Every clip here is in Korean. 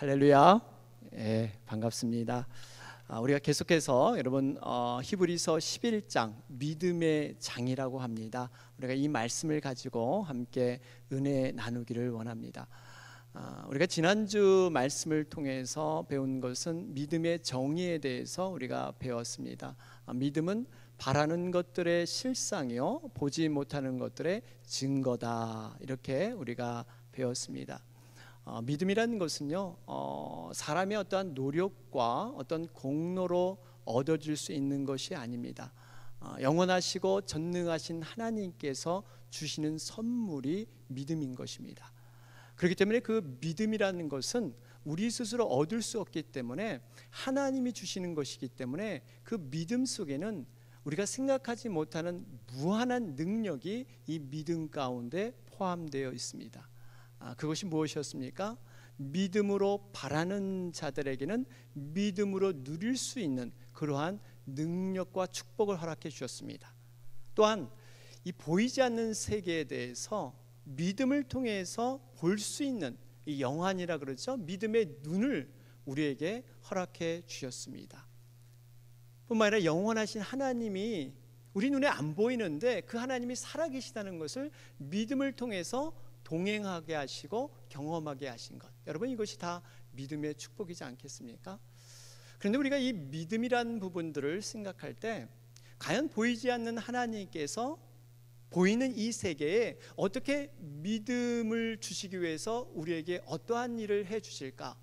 할렐루야. 반갑습니다. 우리가 계속해서 여러분 히브리서 11장 믿음의 장이라고 합니다. 우리가 이 말씀을 가지고 함께 은혜 나누기를 원합니다. 우리가 지난주 말씀을 통해서 배운 것은 믿음의 정의에 대해서 우리가 배웠습니다. 믿음은 바라는 것들의 실상이요 보지 못하는 것들의 증거다, 이렇게 우리가 배웠습니다. 믿음이라는 것은요, 사람의 어떠한 노력과 어떤 공로로 얻어질 수 있는 것이 아닙니다. 영원하시고 전능하신 하나님께서 주시는 선물이 믿음인 것입니다. 그렇기 때문에 그 믿음이라는 것은 우리 스스로 얻을 수 없기 때문에 하나님이 주시는 것이기 때문에 그 믿음 속에는 우리가 생각하지 못하는 무한한 능력이 이 믿음 가운데 포함되어 있습니다. 그것이 무엇이었습니까? 믿음으로 바라는 자들에게는 믿음으로 누릴 수 있는 그러한 능력과 축복을 허락해 주셨습니다. 또한 이 보이지 않는 세계에 대해서 믿음을 통해서 볼 수 있는 이 영안이라 그러죠. 믿음의 눈을 우리에게 허락해 주셨습니다. 뿐만 아니라 영원하신 하나님이 우리 눈에 안 보이는데 그 하나님이 살아계시다는 것을 믿음을 통해서 동행하게 하시고 경험하게 하신 것, 여러분 이것이 다 믿음의 축복이지 않겠습니까? 그런데 우리가 이 믿음이라는 부분들을 생각할 때 과연 보이지 않는 하나님께서 보이는 이 세계에 어떻게 믿음을 주시기 위해서 우리에게 어떠한 일을 해 주실까?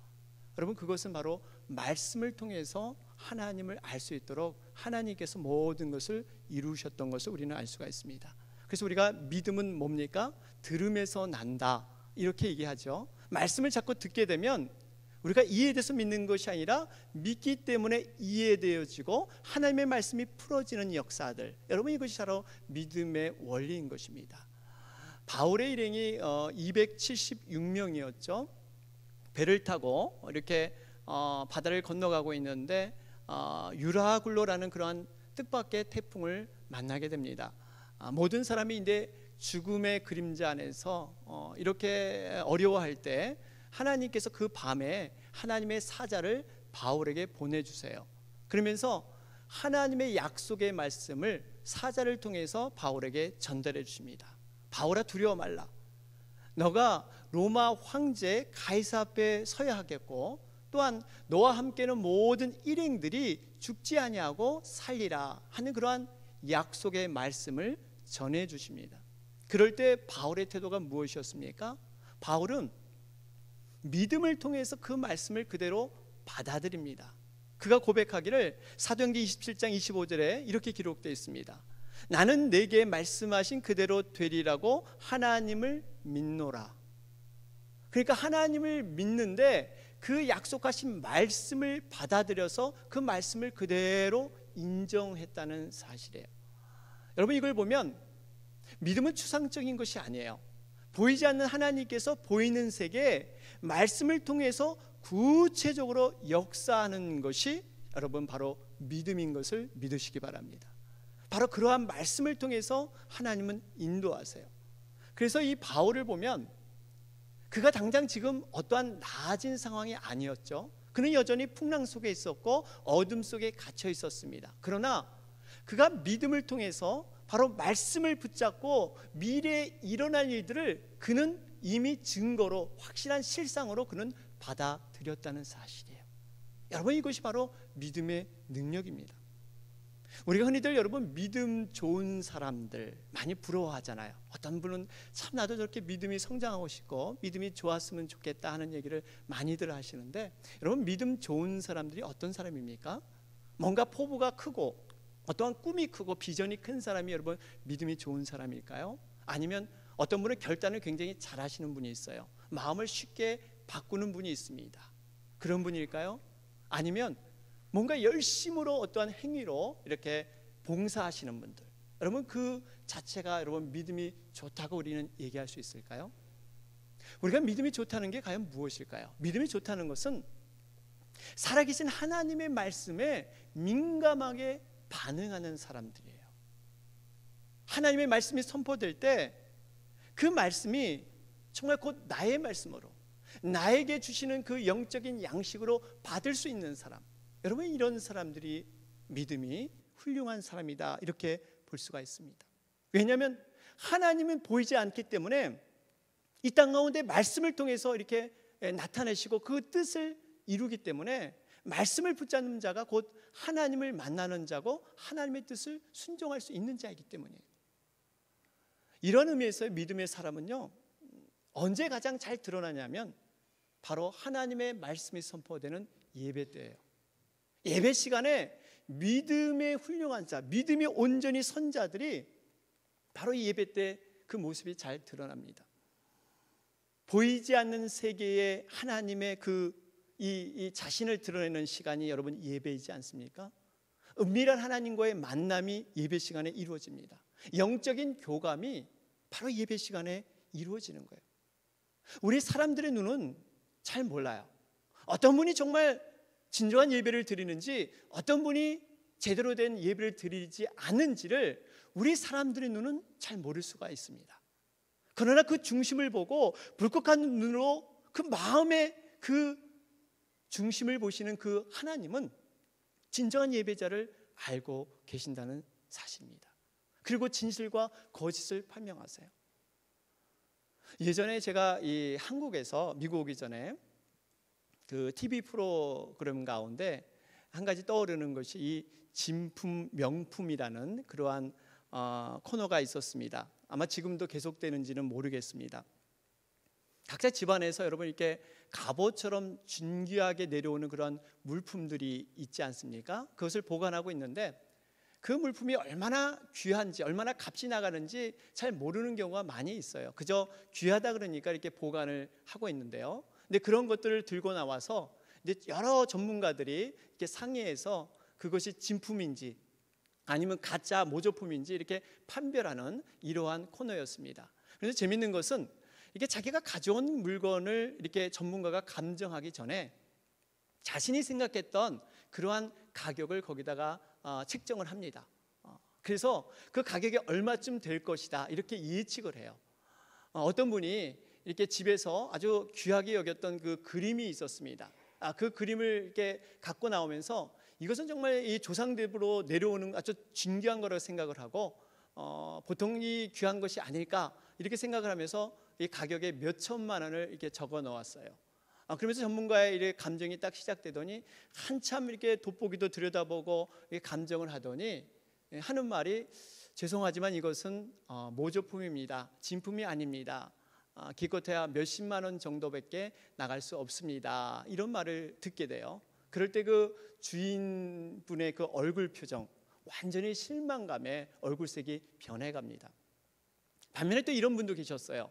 여러분 그것은 바로 말씀을 통해서 하나님을 알 수 있도록 하나님께서 모든 것을 이루셨던 것을 우리는 알 수가 있습니다. 그래서 우리가 믿음은 뭡니까? 들음에서 난다, 이렇게 얘기하죠. 말씀을 자꾸 듣게 되면 우리가 이해돼서 믿는 것이 아니라 믿기 때문에 이해되어지고 하나님의 말씀이 풀어지는 역사들, 여러분 이것이 바로 믿음의 원리인 것입니다. 바울의 일행이 276명이었죠. 배를 타고 이렇게 바다를 건너가고 있는데 유라굴로라는 그러한 뜻밖의 태풍을 만나게 됩니다. 모든 사람이 이제 죽음의 그림자 안에서 이렇게 어려워할 때 하나님께서 그 밤에 하나님의 사자를 바울에게 보내주세요. 그러면서 하나님의 약속의 말씀을 사자를 통해서 바울에게 전달해 주십니다. 바울아, 두려워 말라. 너가 로마 황제 가이사 앞에 서야 하겠고 또한 너와 함께는 모든 일행들이 죽지 아니하고 살리라 하는 그러한 약속의 말씀을 전해 주십니다. 그럴 때 바울의 태도가 무엇이었습니까? 바울은 믿음을 통해서 그 말씀을 그대로 받아들입니다. 그가 고백하기를 사도행전 27장 25절에 이렇게 기록되어 있습니다. 나는 내게 말씀하신 그대로 되리라고 하나님을 믿노라. 그러니까 하나님을 믿는데 그 약속하신 말씀을 받아들여서 그 말씀을 그대로 인정했다는 사실이에요. 여러분 이걸 보면 믿음은 추상적인 것이 아니에요. 보이지 않는 하나님께서 보이는 세계에 말씀을 통해서 구체적으로 역사하는 것이 여러분 바로 믿음인 것을 믿으시기 바랍니다. 바로 그러한 말씀을 통해서 하나님은 인도하세요. 그래서 이 바울을 보면 그가 당장 지금 어떠한 나아진 상황이 아니었죠. 그는 여전히 풍랑 속에 있었고 어둠 속에 갇혀 있었습니다. 그러나 그가 믿음을 통해서 바로 말씀을 붙잡고 미래에 일어날 일들을 그는 이미 증거로 확실한 실상으로 그는 받아들였다는 사실이에요. 여러분 이것이 바로 믿음의 능력입니다. 우리가 흔히들 여러분 믿음 좋은 사람들 많이 부러워하잖아요. 어떤 분은 참 나도 저렇게 믿음이 성장하고 싶고 믿음이 좋았으면 좋겠다 하는 얘기를 많이들 하시는데, 여러분 믿음 좋은 사람들이 어떤 사람입니까? 뭔가 포부가 크고 어떠한 꿈이 크고 비전이 큰 사람이 여러분 믿음이 좋은 사람일까요? 아니면 어떤 분은 결단을 굉장히 잘 하시는 분이 있어요. 마음을 쉽게 바꾸는 분이 있습니다. 그런 분일까요? 아니면 뭔가 열심으로 어떠한 행위로 이렇게 봉사하시는 분들, 여러분 그 자체가 여러분 믿음이 좋다고 우리는 얘기할 수 있을까요? 우리가 믿음이 좋다는 게 과연 무엇일까요? 믿음이 좋다는 것은 살아계신 하나님의 말씀에 민감하게 반응하는 사람들이에요. 하나님의 말씀이 선포될 때 그 말씀이 정말 곧 나의 말씀으로, 나에게 주시는 그 영적인 양식으로 받을 수 있는 사람, 여러분 이런 사람들이 믿음이 훌륭한 사람이다 이렇게 볼 수가 있습니다. 왜냐하면 하나님은 보이지 않기 때문에 이 땅 가운데 말씀을 통해서 이렇게 나타내시고 그 뜻을 이루기 때문에 말씀을 붙잡는 자가 곧 하나님을 만나는 자고 하나님의 뜻을 순종할 수 있는 자이기 때문이에요. 이런 의미에서 믿음의 사람은요, 언제 가장 잘 드러나냐면 바로 하나님의 말씀이 선포되는 예배 때예요. 예배 시간에 믿음의 훌륭한 자, 믿음이 온전히 선 자들이 바로 이 예배 때 그 모습이 잘 드러납니다. 보이지 않는 세계에 하나님의 이 자신을 드러내는 시간이 여러분 예배이지 않습니까? 은밀한 하나님과의 만남이 예배 시간에 이루어집니다. 영적인 교감이 바로 예배 시간에 이루어지는 거예요. 우리 사람들의 눈은 잘 몰라요. 어떤 분이 정말 진정한 예배를 드리는지, 어떤 분이 제대로 된 예배를 드리지 않는지를 우리 사람들의 눈은 잘 모를 수가 있습니다. 그러나 그 중심을 보고 불국한 눈으로 그 마음의 그 중심을 보시는 그 하나님은 진정한 예배자를 알고 계신다는 사실입니다. 그리고 진실과 거짓을 판명하세요. 예전에 제가 이 한국에서 미국 오기 전에 그 TV 프로그램 가운데 한 가지 떠오르는 것이 이 진품 명품이라는 그러한 코너가 있었습니다. 아마 지금도 계속되는지는 모르겠습니다. 각자 집안에서 여러분 이렇게 갑옷처럼 진귀하게 내려오는 그런 물품들이 있지 않습니까? 그것을 보관하고 있는데 그 물품이 얼마나 귀한지, 얼마나 값이 나가는지 잘 모르는 경우가 많이 있어요. 그저 귀하다 그러니까 이렇게 보관을 하고 있는데요. 근데 그런 것들을 들고 나와서 이제 여러 전문가들이 이렇게 상의해서 그것이 진품인지 아니면 가짜 모조품인지 이렇게 판별하는 이러한 코너였습니다. 그래서 재밌는 것은 이게 자기가 가져온 물건을 이렇게 전문가가 감정하기 전에 자신이 생각했던 그러한 가격을 거기다가 책정을 합니다. 그래서 그 가격이 얼마쯤 될 것이다 이렇게 예측을 해요. 어떤 분이 이렇게 집에서 아주 귀하게 여겼던 그 그림이 있었습니다. 그 그림을 이렇게 갖고 나오면서 이것은 정말 이 조상대부로 내려오는 아주 진귀한 거라고 생각을 하고 보통 이 귀한 것이 아닐까 이렇게 생각을 하면서 이 가격에 몇 천만 원을 이렇게 적어 놓았어요. 그러면서 전문가의 이렇게 감정이 딱 시작되더니 한참 이렇게 돋보기도 들여다보고 이렇게 감정을 하더니 하는 말이 죄송하지만 이것은 모조품입니다. 진품이 아닙니다. 기껏해야 몇십만 원 정도밖에 나갈 수 없습니다. 이런 말을 듣게 돼요. 그럴 때 그 주인분의 그 얼굴 표정 완전히 실망감에 얼굴색이 변해갑니다. 반면에 또 이런 분도 계셨어요.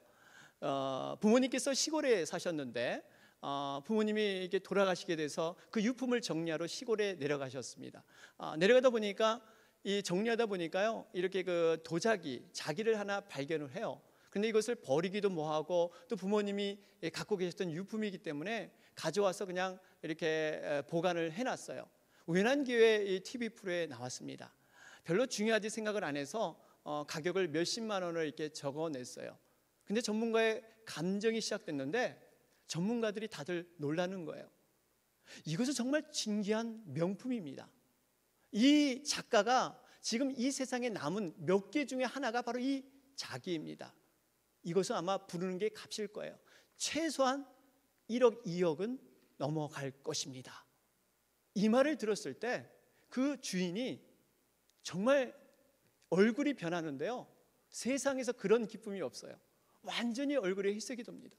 부모님께서 시골에 사셨는데 부모님이 이렇게 돌아가시게 돼서 그 유품을 정리하러 시골에 내려가셨습니다. 내려가다 보니까 이 정리하다 보니까요 이렇게 그 도자기 자기를 하나 발견을 해요. 근데 이것을 버리기도 뭐하고 또 부모님이 갖고 계셨던 유품이기 때문에 가져와서 그냥 이렇게 보관을 해놨어요. 우연한 기회에 이 TV 프로에 나왔습니다. 별로 중요하지 생각을 안 해서 가격을 몇십만 원을 이렇게 적어냈어요. 근데 전문가의 감정이 시작됐는데 전문가들이 다들 놀라는 거예요. 이것은 정말 진귀한 명품입니다. 이 작가가 지금 이 세상에 남은 몇 개 중에 하나가 바로 이 자기입니다. 이것은 아마 부르는 게 값일 거예요. 최소한 1억, 2억은 넘어갈 것입니다. 이 말을 들었을 때 그 주인이 정말 얼굴이 변하는데요. 세상에서 그런 기쁨이 없어요. 완전히 얼굴에 희색이 돕니다.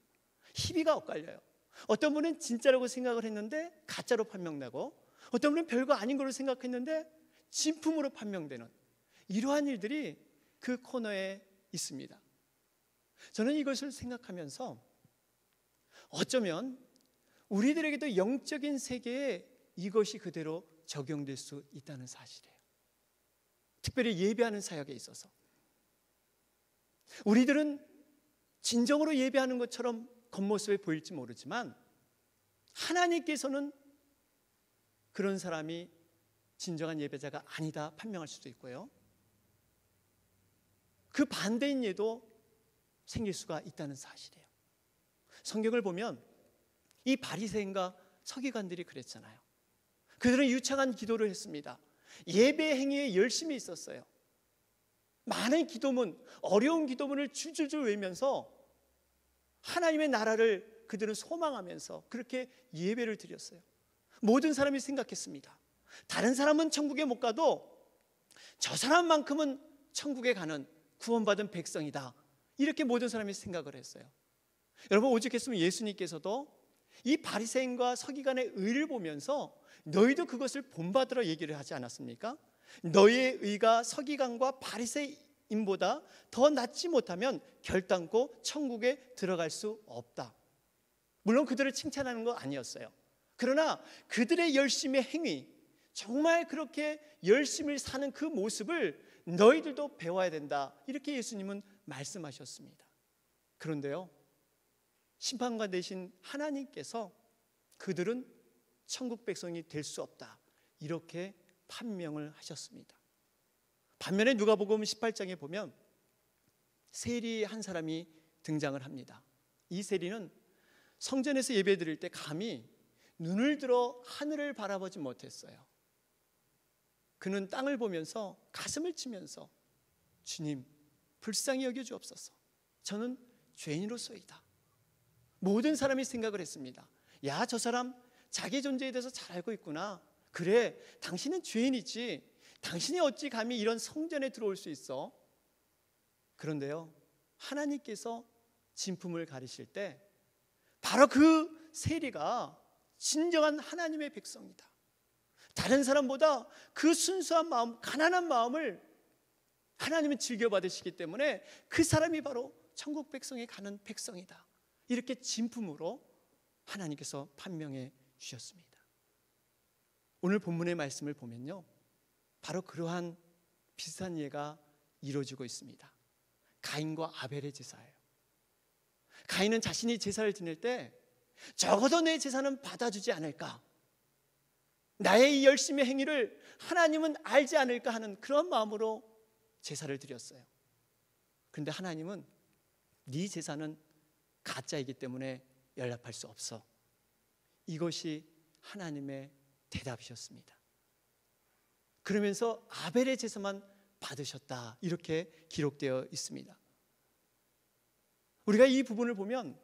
희비가 엇갈려요. 어떤 분은 진짜라고 생각을 했는데 가짜로 판명나고 어떤 분은 별거 아닌 걸로 생각했는데 진품으로 판명되는 이러한 일들이 그 코너에 있습니다. 저는 이것을 생각하면서 어쩌면 우리들에게도 영적인 세계에 이것이 그대로 적용될 수 있다는 사실이에요. 특별히 예배하는 사역에 있어서 우리들은 진정으로 예배하는 것처럼 겉모습에 보일지 모르지만 하나님께서는 그런 사람이 진정한 예배자가 아니다 판명할 수도 있고요. 그 반대인 예도 생길 수가 있다는 사실이에요. 성경을 보면 이 바리새인과 서기관들이 그랬잖아요. 그들은 유창한 기도를 했습니다. 예배 행위에 열심히 있었어요. 많은 기도문, 어려운 기도문을 줄줄줄 외면서 하나님의 나라를 그들은 소망하면서 그렇게 예배를 드렸어요. 모든 사람이 생각했습니다. 다른 사람은 천국에 못 가도 저 사람만큼은 천국에 가는 구원받은 백성이다, 이렇게 모든 사람이 생각을 했어요. 여러분, 오죽했으면 예수님께서도 이 바리새인과 서기관의 의를 보면서 너희도 그것을 본받으라 얘기를 하지 않았습니까? 너희의 의가 서기관과 바리새인보다 더 낫지 못하면 결단코 천국에 들어갈 수 없다. 물론 그들을 칭찬하는 거 아니었어요. 그러나 그들의 열심의 행위, 정말 그렇게 열심히 사는 그 모습을 너희들도 배워야 된다, 이렇게 예수님은 말씀하셨습니다. 그런데요, 심판관 되신 하나님께서 그들은 천국 백성이 될 수 없다, 이렇게 판명을 하셨습니다. 반면에 누가복음 18장에 보면 세리 한 사람이 등장을 합니다. 이 세리는 성전에서 예배 드릴 때 감히 눈을 들어 하늘을 바라보지 못했어요. 그는 땅을 보면서 가슴을 치면서 주님, 불쌍히 여겨 주옵소서. 저는 죄인으로서이다. 모든 사람이 생각을 했습니다. 야, 저 사람 자기 존재에 대해서 잘 알고 있구나. 그래, 당신은 죄인이지. 당신이 어찌 감히 이런 성전에 들어올 수 있어? 그런데요, 하나님께서 진품을 가리실 때 바로 그 세리가 진정한 하나님의 백성이다. 다른 사람보다 그 순수한 마음, 가난한 마음을 하나님은 즐겨받으시기 때문에 그 사람이 바로 천국 백성에 가는 백성이다, 이렇게 진품으로 하나님께서 판명해 주셨습니다. 오늘 본문의 말씀을 보면요, 바로 그러한 비슷한 예가 이루어지고 있습니다. 가인과 아벨의 제사예요. 가인은 자신이 제사를 드릴 때 적어도 내 제사는 받아주지 않을까, 나의 이 열심의 행위를 하나님은 알지 않을까 하는 그런 마음으로 제사를 드렸어요. 그런데 하나님은 네 제사는 가짜이기 때문에 연락할 수 없어, 이것이 하나님의 대답이셨습니다. 그러면서 아벨의 제사만 받으셨다, 이렇게 기록되어 있습니다. 우리가 이 부분을 보면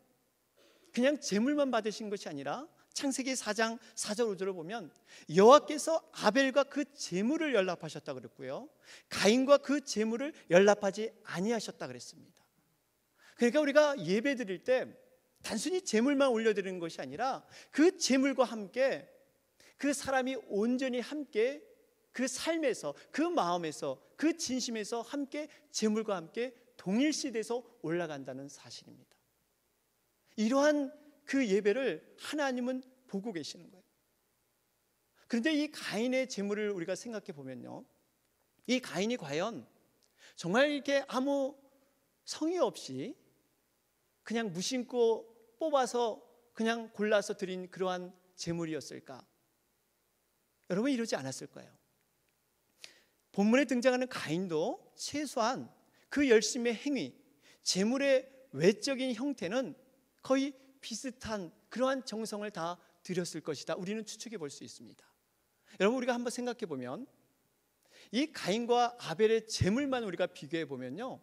그냥 제물만 받으신 것이 아니라 창세기 4장 4절 5절을 보면 여호와께서 아벨과 그 제물을 연락하셨다 그랬고요, 가인과 그 제물을 연락하지 아니하셨다 그랬습니다. 그러니까 우리가 예배 드릴 때 단순히 제물만 올려드리는 것이 아니라 그 제물과 함께 그 사람이 온전히 함께 그 삶에서, 그 마음에서, 그 진심에서 함께 제물과 함께 동일시돼서 올라간다는 사실입니다. 이러한 그 예배를 하나님은 보고 계시는 거예요. 그런데 이 가인의 제물을 우리가 생각해 보면요, 이 가인이 과연 정말 이렇게 아무 성의 없이 그냥 무심코 뽑아서 그냥 골라서 드린 그러한 제물이었을까? 여러분, 이러지 않았을 거예요. 본문에 등장하는 가인도 최소한 그 열심의 행위, 제물의 외적인 형태는 거의 비슷한 그러한 정성을 다 드렸을 것이다, 우리는 추측해 볼 수 있습니다. 여러분, 우리가 한번 생각해 보면 이 가인과 아벨의 제물만 우리가 비교해 보면요,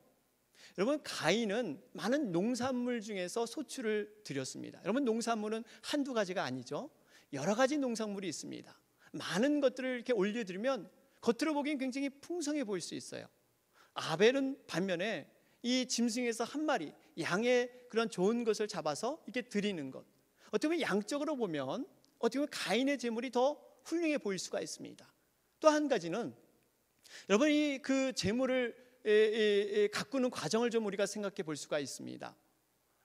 여러분, 가인은 많은 농산물 중에서 소출을 드렸습니다. 여러분, 농산물은 한두 가지가 아니죠. 여러 가지 농산물이 있습니다. 많은 것들을 이렇게 올려드리면 겉으로 보기엔 굉장히 풍성해 보일 수 있어요. 아벨은 반면에 이 짐승에서 한 마리, 양의 그런 좋은 것을 잡아서 이렇게 드리는 것, 어떻게 보면 양적으로 보면 어떻게 보면 가인의 제물이 더 훌륭해 보일 수가 있습니다. 또 한 가지는 여러분, 이 그 제물을 가꾸는 과정을 좀 우리가 생각해 볼 수가 있습니다.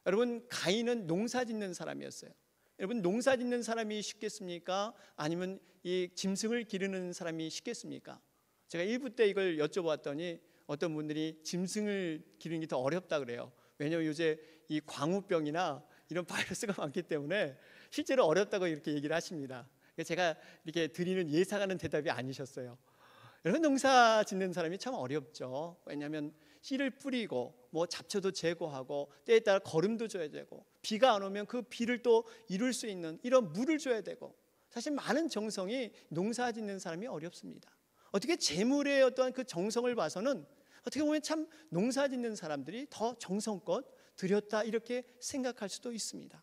여러분, 가인은 농사 짓는 사람이었어요. 여러분, 농사 짓는 사람이 쉽겠습니까? 아니면 이 짐승을 기르는 사람이 쉽겠습니까? 제가 1부 때 이걸 여쭤봤더니 어떤 분들이 짐승을 기르는 게 더 어렵다 그래요. 왜냐하면 요새 이 광우병이나 이런 바이러스가 많기 때문에 실제로 어렵다고 이렇게 얘기를 하십니다. 제가 이렇게 드리는 예상하는 대답이 아니셨어요. 여러분, 농사 짓는 사람이 참 어렵죠. 왜냐하면 씨를 뿌리고 뭐 잡초도 제거하고 때에 따라 거름도 줘야 되고 비가 안 오면 그 비를 또 이룰 수 있는 이런 물을 줘야 되고, 사실 많은 정성이 농사 짓는 사람이 어렵습니다. 어떻게 재물의 어떠한 그 정성을 봐서는 어떻게 보면 참 농사 짓는 사람들이 더 정성껏 드렸다 이렇게 생각할 수도 있습니다.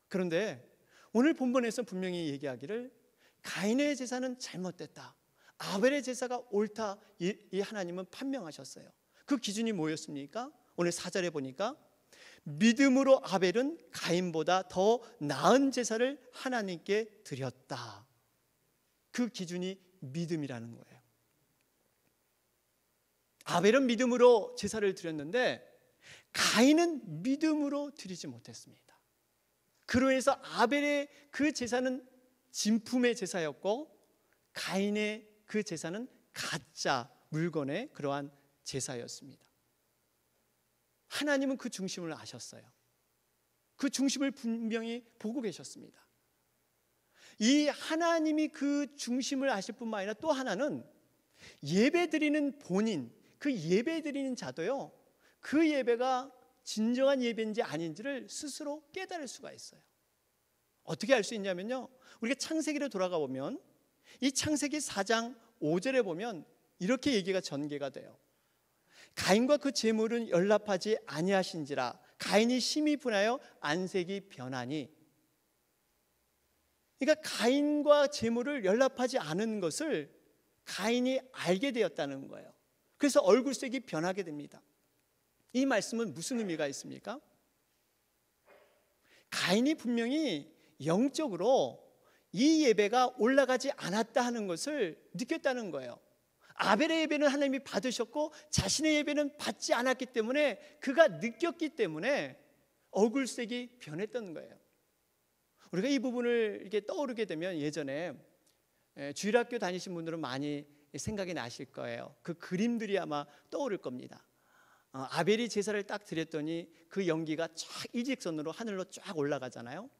그런데 오늘 본문에서 분명히 얘기하기를 가인의 제사는 잘못됐다, 아벨의 제사가 옳다, 이 하나님은 판명하셨어요. 그 기준이 뭐였습니까? 오늘 4절에 보니까 믿음으로 아벨은 가인보다 더 나은 제사를 하나님께 드렸다. 그 기준이 믿음이라는 거예요. 아벨은 믿음으로 제사를 드렸는데 가인은 믿음으로 드리지 못했습니다. 그로 인해서 아벨의 그 제사는 진품의 제사였고 가인의 그 제사는 가짜 물건의 그러한 제사였습니다. 하나님은 그 중심을 아셨어요. 그 중심을 분명히 보고 계셨습니다. 이 하나님이 그 중심을 아실 뿐만 아니라 또 하나는 예배 드리는 본인, 그 예배 드리는 자도요, 그 예배가 진정한 예배인지 아닌지를 스스로 깨달을 수가 있어요. 어떻게 알 수 있냐면요, 우리가 창세기로 돌아가 보면 이 창세기 4장 5절에 보면 이렇게 얘기가 전개가 돼요. 가인과 그 제물은 연락하지 아니하신지라 가인이 심히 분하여 안색이 변하니. 그러니까 가인과 제물을 연락하지 않은 것을 가인이 알게 되었다는 거예요. 그래서 얼굴색이 변하게 됩니다. 이 말씀은 무슨 의미가 있습니까? 가인이 분명히 영적으로 이 예배가 올라가지 않았다 하는 것을 느꼈다는 거예요. 아벨의 예배는 하나님이 받으셨고 자신의 예배는 받지 않았기 때문에 그가 느꼈기 때문에 얼굴색이 변했던 거예요. 우리가 이 부분을 이렇게 떠오르게 되면 예전에 주일학교 다니신 분들은 많이 생각이 나실 거예요. 그 그림들이 아마 떠오를 겁니다. 아벨이 제사를 딱 드렸더니 그 연기가 쫙 일직선으로 하늘로 쫙 올라가잖아요.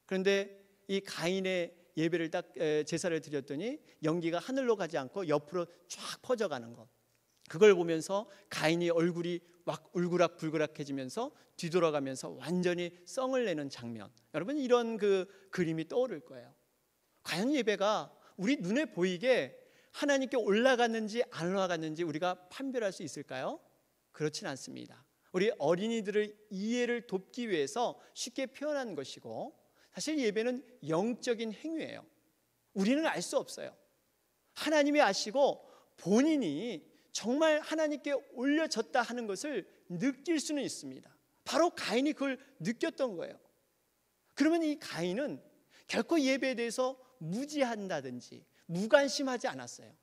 그런데 이 가인의 예배를 딱 제사를 드렸더니 연기가 하늘로 가지 않고 옆으로 쫙 퍼져가는 것, 그걸 보면서 가인이 얼굴이 막 울그락불그락해지면서 뒤돌아가면서 완전히 썽을 내는 장면, 여러분 이런 그 그림이 떠오를 거예요. 과연 예배가 우리 눈에 보이게 하나님께 올라갔는지 안 올라갔는지 우리가 판별할 수 있을까요? 그렇진 않습니다. 우리 어린이들의 이해를 돕기 위해서 쉽게 표현한 것이고, 사실 예배는 영적인 행위예요. 우리는 알 수 없어요. 하나님이 아시고 본인이 정말 하나님께 올려졌다 하는 것을 느낄 수는 있습니다. 바로 가인이 그걸 느꼈던 거예요. 그러면 이 가인은 결코 예배에 대해서 무지한다든지 무관심하지 않았어요.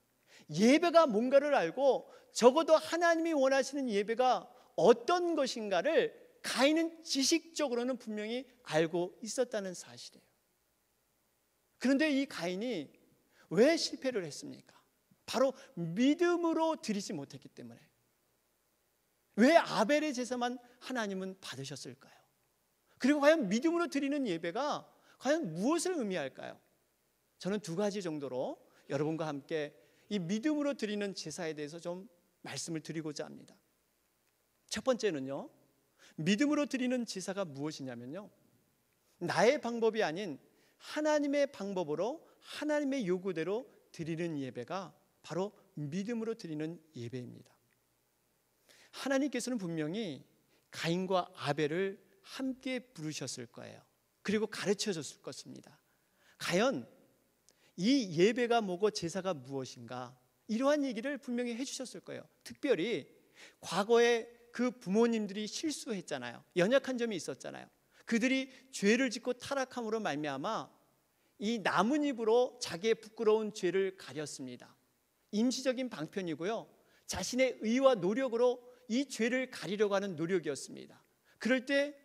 예배가 뭔가를 알고 적어도 하나님이 원하시는 예배가 어떤 것인가를 가인은 지식적으로는 분명히 알고 있었다는 사실이에요. 그런데 이 가인이 왜 실패를 했습니까? 바로 믿음으로 드리지 못했기 때문에. 왜 아벨의 제사만 하나님은 받으셨을까요? 그리고 과연 믿음으로 드리는 예배가 과연 무엇을 의미할까요? 저는 두 가지 정도로 여러분과 함께 이 믿음으로 드리는 제사에 대해서 좀 말씀을 드리고자 합니다. 첫 번째는요, 믿음으로 드리는 제사가 무엇이냐면요, 나의 방법이 아닌 하나님의 방법으로 하나님의 요구대로 드리는 예배가 바로 믿음으로 드리는 예배입니다. 하나님께서는 분명히 가인과 아벨을 함께 부르셨을 거예요. 그리고 가르쳐 줬을 것입니다. 과연 이 예배가 뭐고 제사가 무엇인가, 이러한 얘기를 분명히 해주셨을 거예요. 특별히 과거에 그 부모님들이 실수했잖아요. 연약한 점이 있었잖아요. 그들이 죄를 짓고 타락함으로 말미암아 이 나뭇잎으로 자기의 부끄러운 죄를 가렸습니다. 임시적인 방편이고요, 자신의 의와 노력으로 이 죄를 가리려고 하는 노력이었습니다. 그럴 때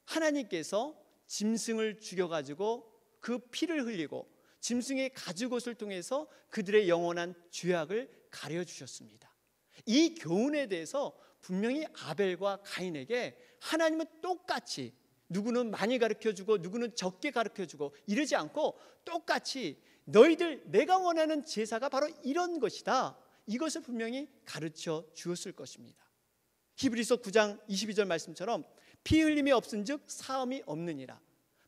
하나님께서 짐승을 죽여가지고 그 피를 흘리고 짐승의 가죽옷을 통해서 그들의 영원한 죄악을 가려주셨습니다. 이 교훈에 대해서 분명히 아벨과 가인에게 하나님은 똑같이, 누구는 많이 가르쳐주고 누구는 적게 가르쳐주고 이러지 않고 똑같이 너희들 내가 원하는 제사가 바로 이런 것이다, 이것을 분명히 가르쳐 주었을 것입니다. 히브리서 9장 22절 말씀처럼 피 흘림이 없은즉 사함이 없느니라.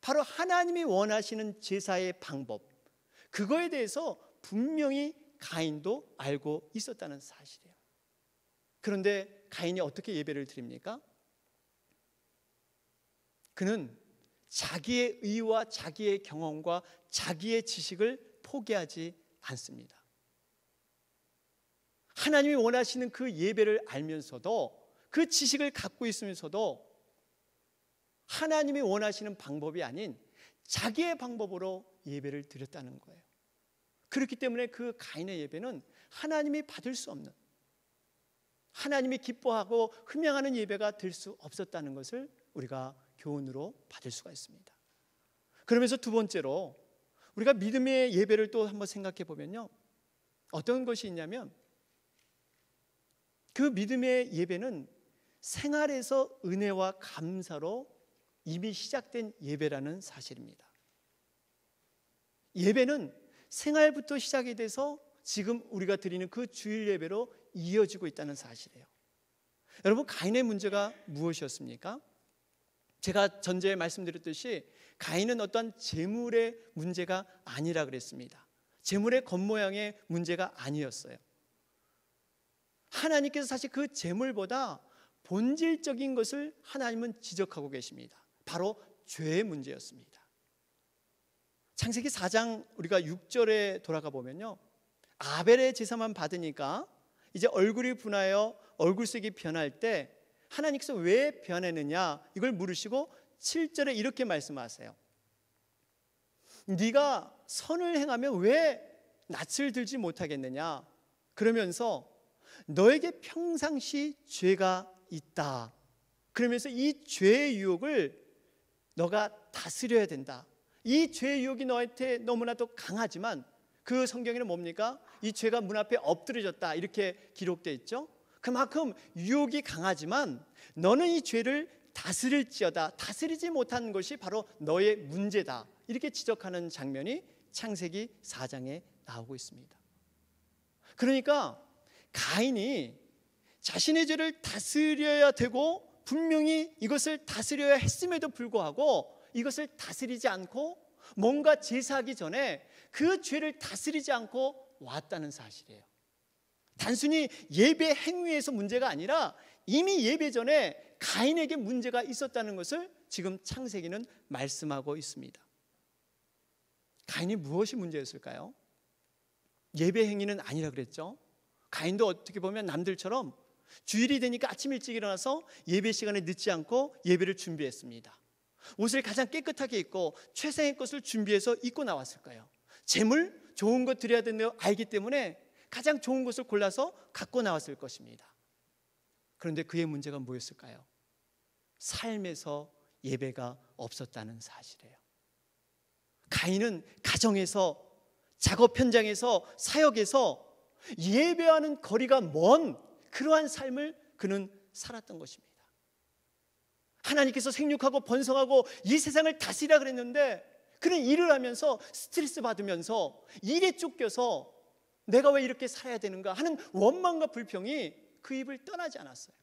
바로 하나님이 원하시는 제사의 방법, 그거에 대해서 분명히 가인도 알고 있었다는 사실이에요. 그런데 가인이 어떻게 예배를 드립니까? 그는 자기의 의와 자기의 경험과 자기의 지식을 포기하지 않습니다. 하나님이 원하시는 그 예배를 알면서도, 그 지식을 갖고 있으면서도 하나님이 원하시는 방법이 아닌 자기의 방법으로 예배를 드렸다는 거예요. 그렇기 때문에 그 가인의 예배는 하나님이 받을 수 없는, 하나님이 기뻐하고 흠양하는 예배가 될 수 없었다는 것을 우리가 교훈으로 받을 수가 있습니다. 그러면서 두 번째로 우리가 믿음의 예배를 또 한번 생각해 보면요, 어떤 것이 있냐면 그 믿음의 예배는 생활에서 은혜와 감사로 이미 시작된 예배라는 사실입니다. 예배는 생활부터 시작이 돼서 지금 우리가 드리는 그 주일 예배로 이어지고 있다는 사실이에요. 여러분, 가인의 문제가 무엇이었습니까? 제가 전제에 말씀드렸듯이 가인은 어떤 재물의 문제가 아니라 그랬습니다. 재물의 겉모양의 문제가 아니었어요. 하나님께서 사실 그 재물보다 본질적인 것을 하나님은 지적하고 계십니다. 바로 죄의 문제였습니다. 창세기 4장 우리가 6절에 돌아가 보면요, 아벨의 제사만 받으니까 이제 얼굴이 분하여 얼굴색이 변할 때 하나님께서 왜 변했느냐 이걸 물으시고 7절에 이렇게 말씀하세요. 네가 선을 행하면 왜 낯을 들지 못하겠느냐, 그러면서 너에게 평상시 죄가 있다. 그러면서 이 죄의 유혹을 너가 다스려야 된다. 이 죄의 유혹이 너한테 너무나도 강하지만 그 성경에는 뭡니까? 이 죄가 문 앞에 엎드려졌다 이렇게 기록되어 있죠. 그만큼 유혹이 강하지만 너는 이 죄를 다스릴지어다. 다스리지 못한 것이 바로 너의 문제다. 이렇게 지적하는 장면이 창세기 4장에 나오고 있습니다. 그러니까 가인이 자신의 죄를 다스려야 되고 분명히 이것을 다스려야 했음에도 불구하고 이것을 다스리지 않고 뭔가 제사하기 전에 그 죄를 다스리지 않고 왔다는 사실이에요. 단순히 예배 행위에서 문제가 아니라 이미 예배 전에 가인에게 문제가 있었다는 것을 지금 창세기는 말씀하고 있습니다. 가인이 무엇이 문제였을까요? 예배 행위는 아니라 그랬죠. 가인도 어떻게 보면 남들처럼 주일이 되니까 아침 일찍 일어나서 예배 시간에 늦지 않고 예배를 준비했습니다. 옷을 가장 깨끗하게 입고 최상의 것을 준비해서 입고 나왔을 거예요. 재물, 좋은 것 드려야 된다고 알기 때문에 가장 좋은 것을 골라서 갖고 나왔을 것입니다. 그런데 그의 문제가 뭐였을까요? 삶에서 예배가 없었다는 사실이에요. 가인은 가정에서, 작업 현장에서, 사역에서 예배하는 거리가 먼 그러한 삶을 그는 살았던 것입니다. 하나님께서 생육하고 번성하고 이 세상을 다스리라 그랬는데 그는 일을 하면서 스트레스 받으면서 일에 쫓겨서 내가 왜 이렇게 살아야 되는가 하는 원망과 불평이 그 입을 떠나지 않았어요.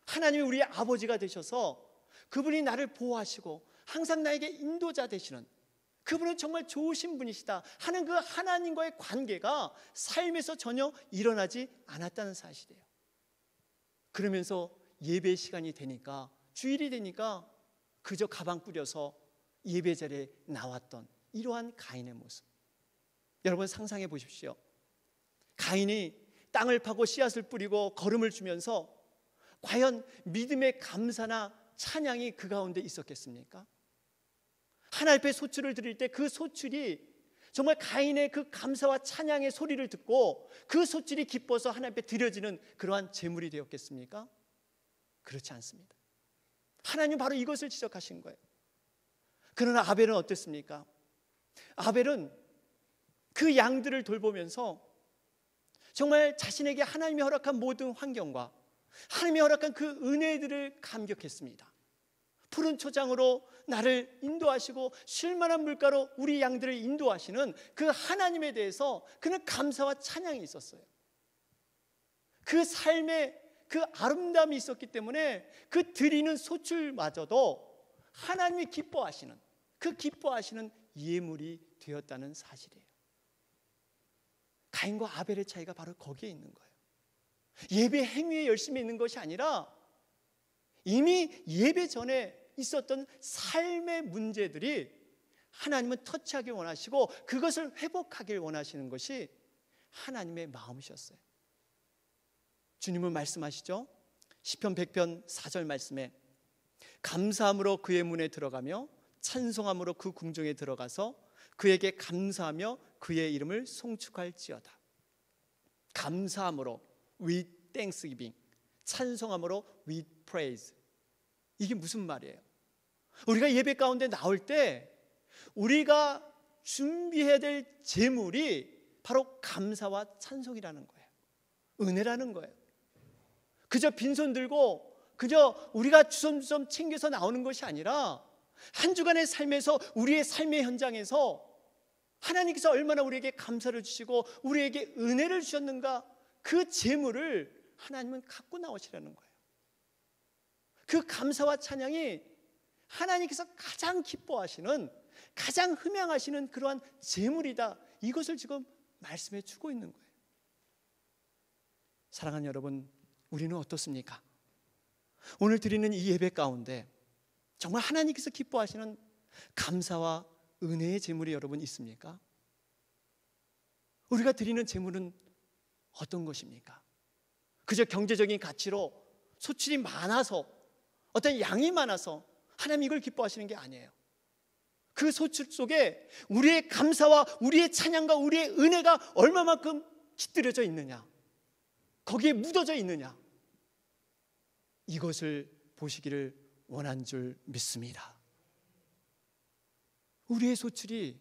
하나님이 우리의 아버지가 되셔서 그분이 나를 보호하시고 항상 나에게 인도자 되시는, 그분은 정말 좋으신 분이시다 하는 그 하나님과의 관계가 삶에서 전혀 일어나지 않았다는 사실이에요. 그러면서 예배 시간이 되니까, 주일이 되니까 그저 가방 꾸려서 예배 자리에 나왔던 이러한 가인의 모습, 여러분 상상해 보십시오. 가인이 땅을 파고 씨앗을 뿌리고 걸음을 주면서 과연 믿음의 감사나 찬양이 그 가운데 있었겠습니까? 하나님 앞에 소출을 드릴 때 그 소출이 정말 가인의 그 감사와 찬양의 소리를 듣고 그 소출이 기뻐서 하나님 앞에 드려지는 그러한 제물이 되었겠습니까? 그렇지 않습니다. 하나님 바로 이것을 지적하신 거예요. 그러나 아벨은 어땠습니까? 아벨은 그 양들을 돌보면서 정말 자신에게 하나님이 허락한 모든 환경과 하나님이 허락한 그 은혜들을 감격했습니다. 푸른 초장으로 나를 인도하시고 쉴만한 물가로 우리 양들을 인도하시는 그 하나님에 대해서 그는 감사와 찬양이 있었어요. 그 삶의 그 아름다움이 있었기 때문에 그 드리는 소출마저도 하나님이 기뻐하시는, 그 기뻐하시는 예물이 되었다는 사실이에요. 가인과 아벨의 차이가 바로 거기에 있는 거예요. 예배 행위에 열심히 있는 것이 아니라 이미 예배 전에 있었던 삶의 문제들이 하나님은 터치하길 원하시고 그것을 회복하길 원하시는 것이 하나님의 마음이셨어요. 주님은 말씀하시죠. 시편 100편 4절 말씀에 감사함으로 그의 문에 들어가며 찬송함으로 그 궁정에 들어가서 그에게 감사하며 그의 이름을 송축할지어다. 감사함으로 with thanksgiving, 찬송함으로 with praise. 이게 무슨 말이에요? 우리가 예배 가운데 나올 때 우리가 준비해야 될 제물이 바로 감사와 찬송이라는 거예요. 은혜라는 거예요. 그저 빈손 들고 그저 우리가 주섬주섬 챙겨서 나오는 것이 아니라 한 주간의 삶에서, 우리의 삶의 현장에서 하나님께서 얼마나 우리에게 감사를 주시고 우리에게 은혜를 주셨는가, 그 제물을 하나님은 갖고 나오시라는 거예요. 그 감사와 찬양이 하나님께서 가장 기뻐하시는, 가장 흠양하시는 그러한 제물이다, 이것을 지금 말씀해 주고 있는 거예요. 사랑하는 여러분, 우리는 어떻습니까? 오늘 드리는 이 예배 가운데 정말 하나님께서 기뻐하시는 감사와 은혜의 제물이 여러분 있습니까? 우리가 드리는 제물은 어떤 것입니까? 그저 경제적인 가치로 소출이 많아서, 어떤 양이 많아서 하나님 이걸 기뻐하시는 게 아니에요. 그 소출 속에 우리의 감사와 우리의 찬양과 우리의 은혜가 얼마만큼 깃들여져 있느냐, 거기에 묻어져 있느냐, 이것을 보시기를 원한 줄 믿습니다. 우리의 소출이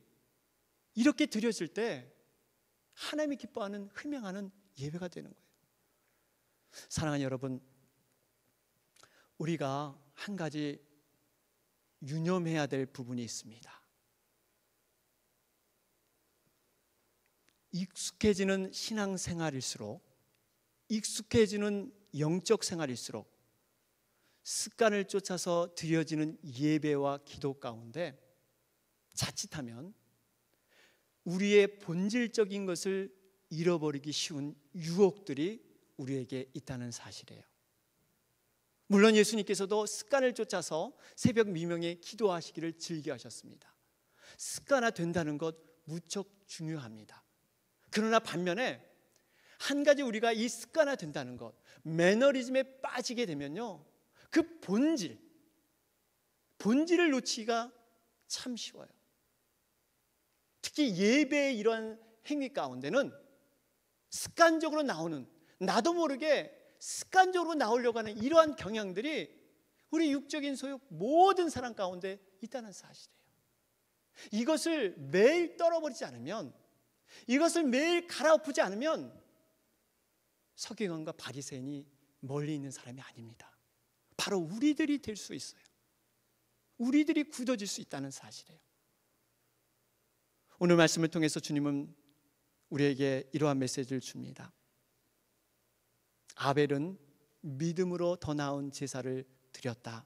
이렇게 드려질 때 하나님이 기뻐하는, 흠양하는 예배가 되는 거예요. 사랑하는 여러분, 우리가 한 가지 유념해야 될 부분이 있습니다. 익숙해지는 신앙생활일수록, 익숙해지는 영적 생활일수록 습관을 쫓아서 드려지는 예배와 기도 가운데 자칫하면 우리의 본질적인 것을 잃어버리기 쉬운 유혹들이 우리에게 있다는 사실이에요. 물론 예수님께서도 습관을 쫓아서 새벽 미명에 기도하시기를 즐겨하셨습니다. 습관화된다는 것 무척 중요합니다. 그러나 반면에 한 가지 우리가 이 습관화된다는 것, 매너리즘에 빠지게 되면요, 그 본질을 놓치기가 참 쉬워요. 특히 예배의 이러한 행위 가운데는 습관적으로 나오는, 나도 모르게 습관적으로 나오려고 하는 이러한 경향들이 우리 육적인 소욕 모든 사람 가운데 있다는 사실이에요. 이것을 매일 떨어버리지 않으면, 이것을 매일 갈아엎지 않으면 서기관과 바리새인이 멀리 있는 사람이 아닙니다. 바로 우리들이 될 수 있어요. 우리들이 굳어질 수 있다는 사실이에요. 오늘 말씀을 통해서 주님은 우리에게 이러한 메시지를 줍니다. 아벨은 믿음으로 더 나은 제사를 드렸다.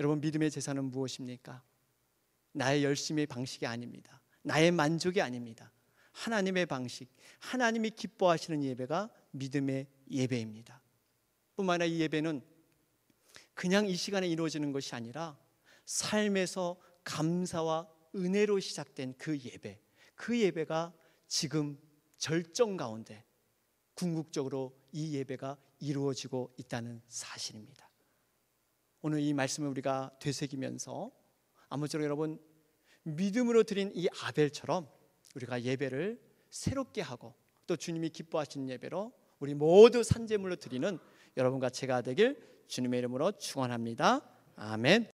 여러분, 믿음의 제사는 무엇입니까? 나의 열심의 방식이 아닙니다. 나의 만족이 아닙니다. 하나님의 방식, 하나님이 기뻐하시는 예배가 믿음의 예배입니다. 뿐만 아니라 이 예배는 그냥 이 시간에 이루어지는 것이 아니라 삶에서 감사와 은혜로 시작된 그 예배, 그 예배가 지금 절정 가운데 궁극적으로 이 예배가 이루어지고 있다는 사실입니다. 오늘 이 말씀을 우리가 되새기면서 아무쪼록 여러분, 믿음으로 드린 이 아벨처럼 우리가 예배를 새롭게 하고 또 주님이 기뻐하시는 예배로 우리 모두 산제물로 드리는 여러분과 제가 되길 주님의 이름으로 축원합니다. 아멘.